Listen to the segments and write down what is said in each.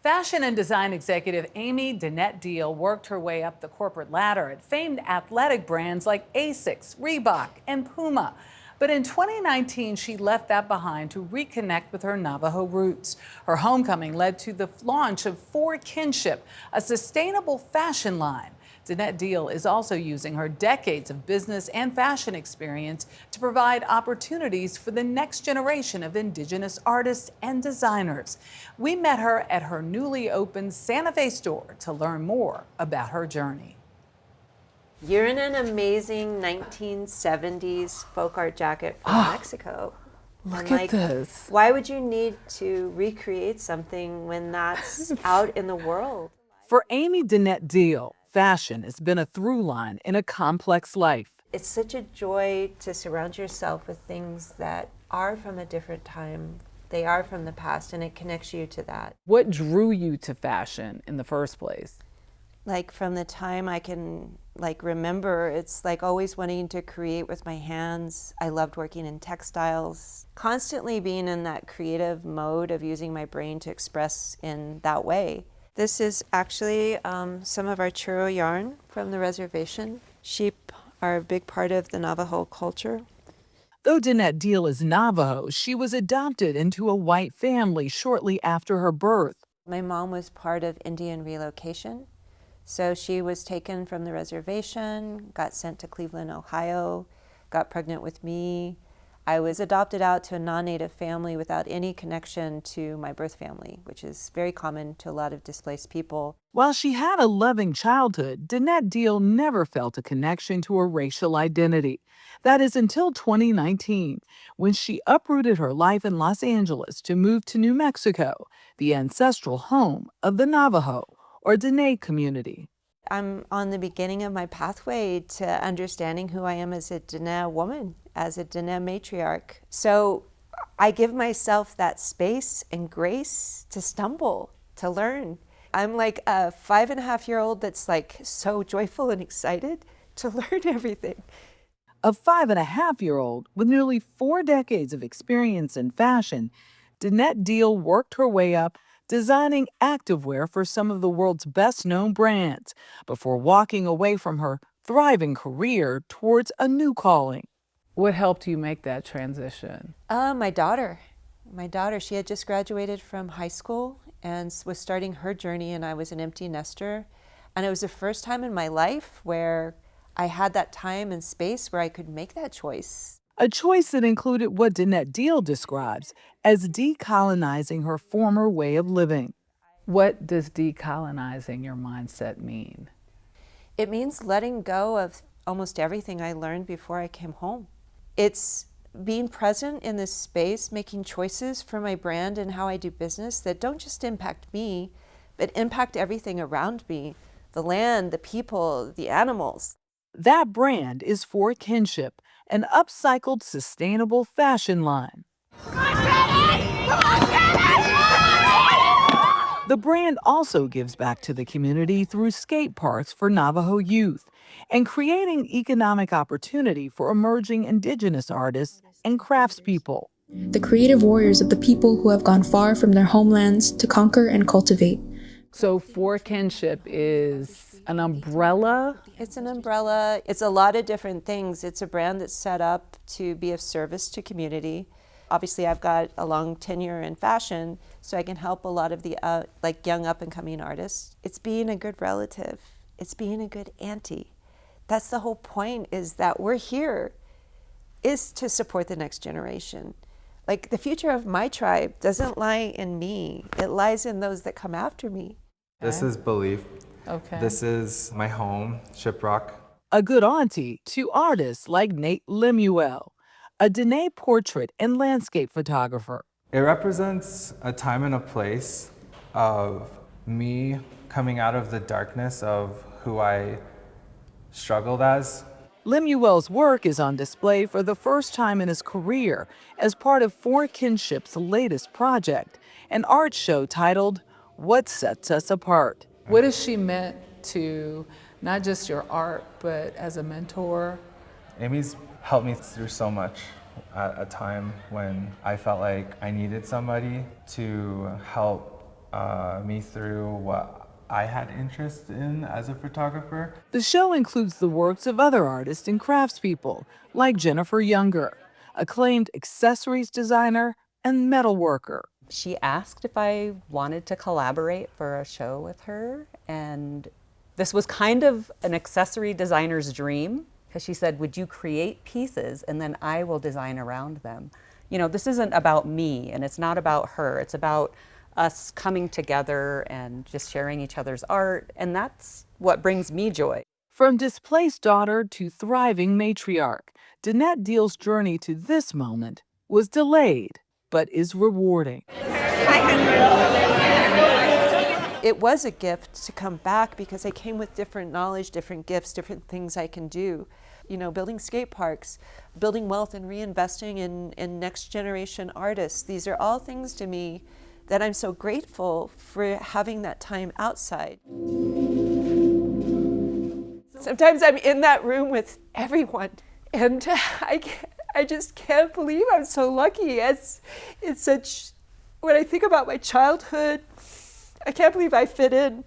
Fashion and design executive Amy Denet Deal worked her way up the corporate ladder at famed athletic brands like Asics, Reebok, and Puma. But in 2019, she left that behind to reconnect with her Navajo roots. Her homecoming led to the launch of For Kinship, a sustainable fashion line. Denet Deal is also using her decades of business and fashion experience to provide opportunities for the next generation of indigenous artists and designers. We met her at her newly opened Santa Fe store to learn more about her journey. You're in an amazing 1970s folk art jacket from Mexico. Look at this. Why would you need to recreate something when that's out in the world? For Amy Denet Deal, fashion has been a through line in a complex life. It's such a joy to surround yourself with things that are from a different time. They are from the past, and it connects you to that. What drew you to fashion in the first place? Like from the time I can remember, it's like always wanting to create with my hands. I loved working in textiles, constantly being in that creative mode of using my brain to express in that way. This is actually some of our churro yarn from the reservation. Sheep are a big part of the Navajo culture. Though Denet Deal is Navajo, she was adopted into a white family shortly after her birth. My mom was part of Indian relocation. So she was taken from the reservation, got sent to Cleveland, Ohio, got pregnant with me. I was adopted out to a non-native family without any connection to my birth family, which is very common to a lot of displaced people. While she had a loving childhood, Denet Deal never felt a connection to her racial identity. That is until 2019, when she uprooted her life in Los Angeles to move to New Mexico, the ancestral home of the Navajo, or Diné community. I'm on the beginning of my pathway to understanding who I am as a Diné woman, as a Diné matriarch. So I give myself that space and grace to stumble, to learn. I'm like a 5.5-year-old that's like so joyful and excited to learn everything. A 5.5-year-old with nearly 4 decades of experience in fashion, Denet Deal worked her way up designing activewear for some of the world's best-known brands before walking away from her thriving career towards a new calling. What helped you make that transition? My daughter. My daughter, she had just graduated from high school and was starting her journey, and I was an empty nester. And it was the first time in my life where I had that time and space where I could make that choice. A choice that included what Denet Deal describes as decolonizing her former way of living. What does decolonizing your mindset mean? It means letting go of almost everything I learned before I came home. It's being present in this space, making choices for my brand and how I do business that don't just impact me, but impact everything around me, the land, the people, the animals. That brand is For Kinship, an upcycled, sustainable fashion line. The brand also gives back to the community through skate parks for Navajo youth and creating economic opportunity for emerging indigenous artists and craftspeople. The creative warriors of the people who have gone far from their homelands to conquer and cultivate. So For Kinship is an umbrella? It's an umbrella. It's a lot of different things. It's a brand that's set up to be of service to community. Obviously, I've got a long tenure in fashion, so I can help a lot of the young up-and-coming artists. It's being a good relative. It's being a good auntie. That's the whole point, is that we're here is to support the next generation. Like, the future of my tribe doesn't lie in me. It lies in those that come after me. This is Belief. Okay. This is my home, Shiprock. A good auntie to artists like Nate Lemuel, a Diné portrait and landscape photographer. It represents a time and a place of me coming out of the darkness of who I struggled as. Lemuel's work is on display for the first time in his career as part of For Kinship's latest project, an art show titled What Sets Us Apart. What has she meant to not just your art, but as a mentor? Amy's helped me through so much at a time when I felt like I needed somebody to help me through what I had interest in as a photographer. The show includes the works of other artists and craftspeople, like Jennifer Younger, acclaimed accessories designer and metal worker. She asked if I wanted to collaborate for a show with her, and this was kind of an accessory designer's dream, because she said, would you create pieces and then I will design around them? You know, this isn't about me and it's not about her, it's about us coming together and just sharing each other's art, and that's what brings me joy. From displaced daughter to thriving matriarch, Denet Deal's journey to this moment was delayed, but is rewarding. It was a gift to come back because I came with different knowledge, different gifts, different things I can do. You know, building skate parks, building wealth and reinvesting in next generation artists. These are all things to me that I'm so grateful for having that time outside. Sometimes I'm in that room with everyone, and I just can't believe I'm so lucky. It's such, when I think about my childhood, I can't believe I fit in.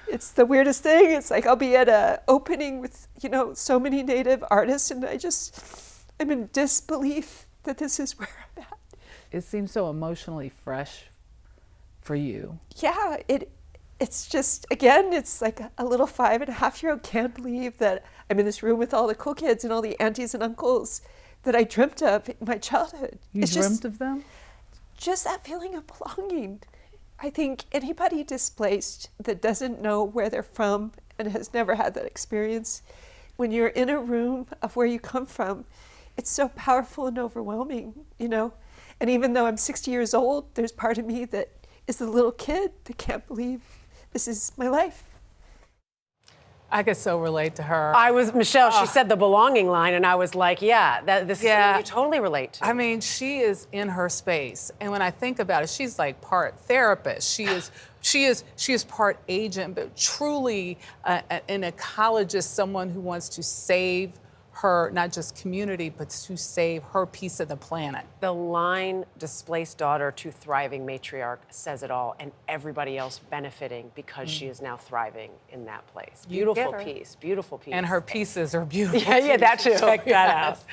It's the weirdest thing. It's like I'll be at an opening with, you know, so many Native artists, and I'm in disbelief that this is where I'm at. It seems so emotionally fresh for you. Yeah, it's just, again, it's like a little 5.5-year-old can't believe that I'm in this room with all the cool kids and all the aunties and uncles that I dreamt of in my childhood. You dreamt of them? Just that feeling of belonging. I think anybody displaced that doesn't know where they're from and has never had that experience, when you're in a room of where you come from, it's so powerful and overwhelming, you know? And even though I'm 60 years old, there's part of me that is the little kid that can't believe this is my life. I could so relate to her. Michelle, she said the belonging line, and I was like, yeah, this is something you totally relate to. I mean, she is in her space. And when I think about it, she's like part therapist. She is part agent, but truly an ecologist, someone who wants to save her, not just community, but to save her piece of the planet. The line, displaced daughter to thriving matriarch, says it all, and everybody else benefiting because she is now thriving in that place. Beautiful piece, beautiful piece. And her pieces are beautiful. Yeah, that too. Check that out.